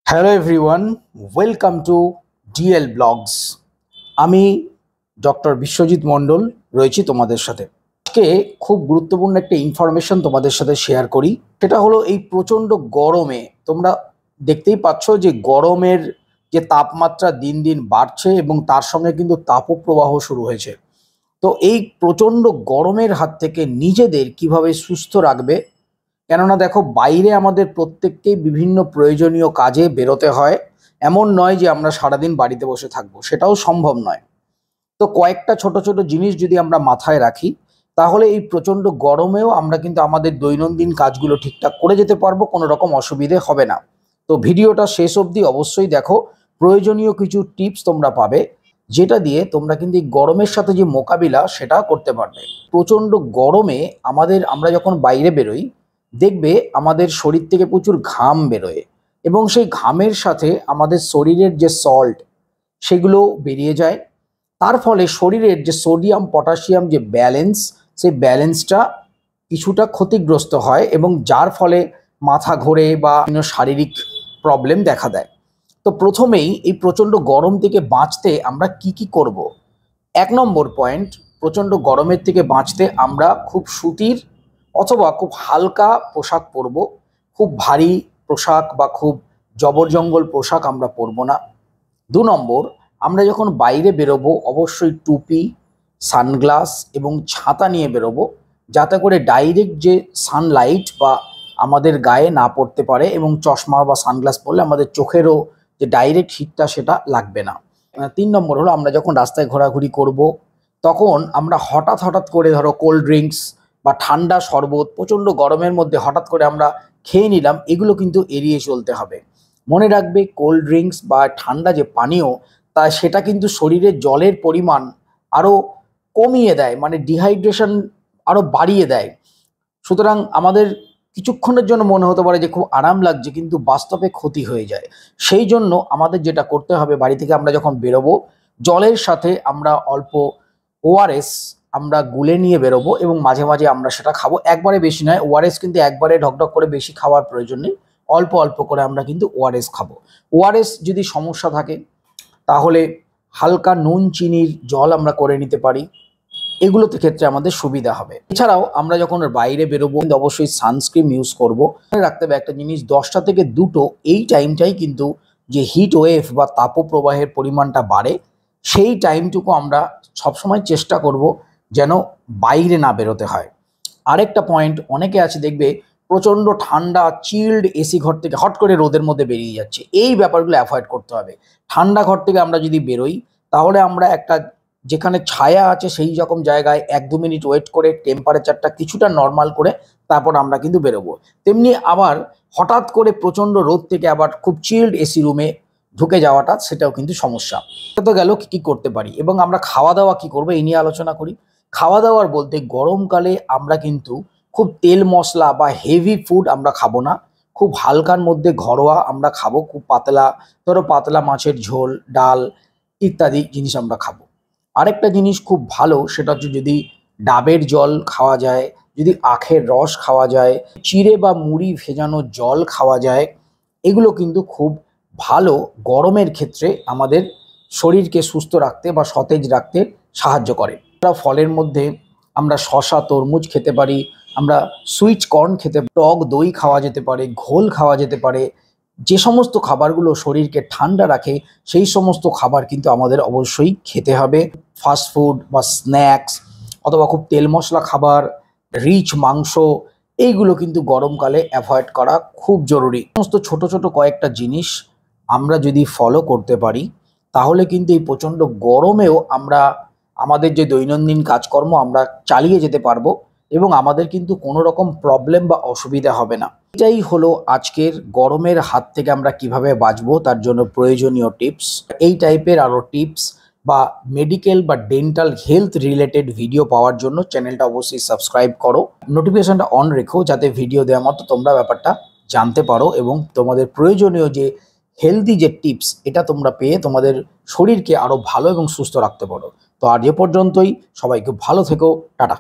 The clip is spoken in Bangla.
Hello everyone, welcome to DL blogs. আমি ডক্টর বিশ্বজিৎ মণ্ডল রয়েছি তোমাদের সাথে। আজকে খুব গুরুত্বপূর্ণ একটা ইনফরমেশন তোমাদের সাথে শেয়ার করি। সেটা হলো এই প্রচণ্ড গরমে তোমরা দেখতেই পাচ্ছ যে গরমের যে তাপমাত্রা দিন দিন বাড়ছে এবং তার সঙ্গে কিন্তু তাপপ্রবাহ শুরু হয়েছে। তো এই প্রচণ্ড গরমের হাত থেকে নিজেদের কিভাবে সুস্থ রাখবে, কেননা দেখো বাইরে আমাদের প্রত্যেককেই বিভিন্ন প্রয়োজনীয় কাজে বেরোতে হয়। এমন নয় যে আমরা সারাদিন বাড়িতে বসে থাকবো, সেটাও সম্ভব নয়। তো কয়েকটা ছোট ছোট জিনিস যদি আমরা মাথায় রাখি, তাহলে এই প্রচণ্ড গরমেও আমরা কিন্তু আমাদের দৈনন্দিন কাজগুলো ঠিকঠাক করে যেতে পারবো, কোনো রকম অসুবিধে হবে না। তো ভিডিওটা শেষ অবধি অবশ্যই দেখো, প্রয়োজনীয় কিছু টিপস তোমরা পাবে, যেটা দিয়ে তোমরা কিন্তু এই গরমের সাথে যে মোকাবিলা সেটা করতে পারবে। প্রচণ্ড গরমে আমরা যখন বাইরে বেরোই, দেখবে আমাদের শরীর থেকে প্রচুর ঘাম বেরোয় এবং সেই ঘামের সাথে আমাদের শরীরের যে সল্ট সেগুলো বেরিয়ে যায়। তার ফলে শরীরের যে সোডিয়াম পটাশিয়াম যে ব্যালেন্স, সেই ব্যালেন্সটা কিছুটা ক্ষতিগ্রস্ত হয় এবং যার ফলে মাথা ঘোরে বা বিভিন্ন শারীরিক প্রবলেম দেখা দেয়। তো প্রথমেই এই প্রচণ্ড গরম থেকে বাঁচতে আমরা কি করব। 1 নম্বর পয়েন্ট, প্রচণ্ড গরমের থেকে বাঁচতে আমরা খুব সুতির অথবা খুব হালকা পোশাক পরব। খুব ভারী পোশাক বা খুব জবরজঙ্গল পোশাক আমরা পরব না। 2 নম্বর, আমরা যখন বাইরে বেরোবো অবশ্যই টুপি, সানগ্লাস এবং ছাতা নিয়ে বেরোবো, যাতে করে ডাইরেক্ট যে সানলাইট বা আমাদের গায়ে না পড়তে পারে এবং চশমা বা সানগ্লাস পরলে আমাদের চোখেরও যে ডাইরেক্ট হিটটা সেটা লাগবে না। 3 নম্বর হলো, আমরা যখন রাস্তায় ঘোরাঘুরি করব তখন আমরা হঠাৎ করে ধরো কোল্ড ড্রিঙ্কস বা ঠান্ডা শরবত প্রচণ্ড গরমের মধ্যে হঠাৎ করে আমরা খেয়ে নিলাম, এগুলো কিন্তু এড়িয়ে চলতে হবে। মনে রাখবে, কোল্ড ড্রিঙ্কস বা ঠান্ডা যে পানীয়, সেটা কিন্তু শরীরে জলের পরিমাণ আরও কমিয়ে দেয়, মানে ডিহাইড্রেশন আরও বাড়িয়ে দেয়। সুতরাং আমাদের কিছুক্ষণের জন্য মনে হতে পারে যে খুব আরাম লাগছে, কিন্তু বাস্তবে ক্ষতি হয়ে যায়। সেই জন্য আমাদের যেটা করতে হবে, বাড়ি থেকে আমরা যখন বেরোবো জলের সাথে আমরা অল্প ওআরএস আমরা গুলে নিয়ে বেরোবো এবং মাঝে মাঝে আমরা সেটা খাবো। একবারে বেশি নয়, ওআরএস কিন্তু একবারে ঢকঢক করে বেশি খাওয়ার প্রয়োজন নেই, অল্প অল্প করে আমরা কিন্তু ওআরএস খাবো। ওআরএস যদি সমস্যা থাকে তাহলে হালকা নুন চিনির জল আমরা করে নিতে পারি, এগুলোতে ক্ষেত্রে আমাদের সুবিধা হবে। এছাড়াও আমরা যখন বাইরে বেরোবো অবশ্যই সানস্ক্রিন ইউজ করব। মনে রাখতে হবে একটা জিনিস, 10টা থেকে 2টো এই টাইমটাই কিন্তু যে হিট ওয়েভ বা তাপপ্রবাহের পরিমাণটা বাড়ে, সেই টাইমটুকু আমরা সবসময় চেষ্টা করব যেন বাইরে না বেরোতে হয়। আরেকটা পয়েন্ট, অনেকে আছে দেখবে প্রচণ্ড ঠান্ডা চিল্ড এসি ঘর থেকে হট করে রোদের মধ্যে বেরিয়ে যাচ্ছে, এই ব্যাপারগুলো অ্যাভয়েড করতে হবে। ঠান্ডা ঘর থেকে আমরা যদি বেরোই তাহলে আমরা একটা যেখানে ছায়া আছে সেই রকম জায়গায় 1-2 মিনিট ওয়েট করে টেম্পারেচারটা কিছুটা নর্মাল করে তারপর আমরা কিন্তু বেরোবো। তেমনি আবার হঠাৎ করে প্রচণ্ড রোদ থেকে আবার খুব চিল্ড এসি রুমে ঢুকে যাওয়াটা, সেটাও কিন্তু সমস্যা। তো গেল কী করতে পারি এবং আমরা খাওয়া দাওয়া কী করবো এই নিয়ে আলোচনা করি। খাওয়া দাওয়ার বলতে গরমকালে আমরা কিন্তু খুব তেল মশলা বা হেভি ফুড আমরা খাবো না, খুব হালকার মধ্যে ঘরোয়া আমরা খাবো। খুব পাতলা, ধরো পাতলা মাছের ঝোল, ডাল ইত্যাদি জিনিস আমরা খাবো। আরেকটা জিনিস খুব ভালো, সেটা হচ্ছে যদি ডাবের জল খাওয়া যায়, যদি আখের রস খাওয়া যায়, চিড়ে বা মুড়ি ভেজানো জল খাওয়া যায়, এগুলো কিন্তু খুব ভালো গরমের ক্ষেত্রে আমাদের শরীরকে সুস্থ রাখতে বা সতেজ রাখতে সাহায্য করে। ফলের মধ্যে আমরা শসা, তরমুজ খেতে পারি, আমরা সুইট কর্ন খেতে, টক দই খাওয়া যেতে পারে, ঘোল খাওয়া যেতে পারে। যে সমস্ত খাবারগুলো শরীরকে ঠান্ডা রাখে সেই সমস্ত খাবার কিন্তু আমাদের অবশ্যই খেতে হবে। ফাস্টফুড বা স্ন্যাক্স অথবা খুব তেল মশলা খাবার, রিচ মাংস, এইগুলো কিন্তু গরমকালে অ্যাভয়েড করা খুব জরুরি। সমস্ত ছোট ছোট কয়েকটা জিনিস আমরা যদি ফলো করতে পারি তাহলে কিন্তু এই প্রচণ্ড গরমেও আমরা আমাদের যে দৈনন্দিন কাজকর্ম আমরা চালিয়ে যেতে পারবো এবং আমাদের কিন্তু কোনো রকম প্রবলেম বা অসুবিধা হবে না। এটাই হলো আজকের গরমের হাত থেকে আমরা কিভাবে বাঁচবো তার জন্য প্রয়োজনীয় টিপস। এই টাইপের আরও টিপস বা মেডিকেল বা ডেন্টাল হেলথ রিলেটেড ভিডিও পাওয়ার জন্য চ্যানেলটা অবশ্যই সাবস্ক্রাইব করো, নোটিফিকেশনটা অন রেখো, যাতে ভিডিও দেওয়া মাত্র তোমরা ব্যাপারটা জানতে পারো এবং তোমাদের প্রয়োজনীয় যে হেলদি যে টিপস এটা তোমরা পেয়ে তোমাদের শরীরকে আরও ভালো এবং সুস্থ রাখতে পারো। তো আজ এ পর্যন্তই, সবাই খুব ভালো থেকো, টাটা।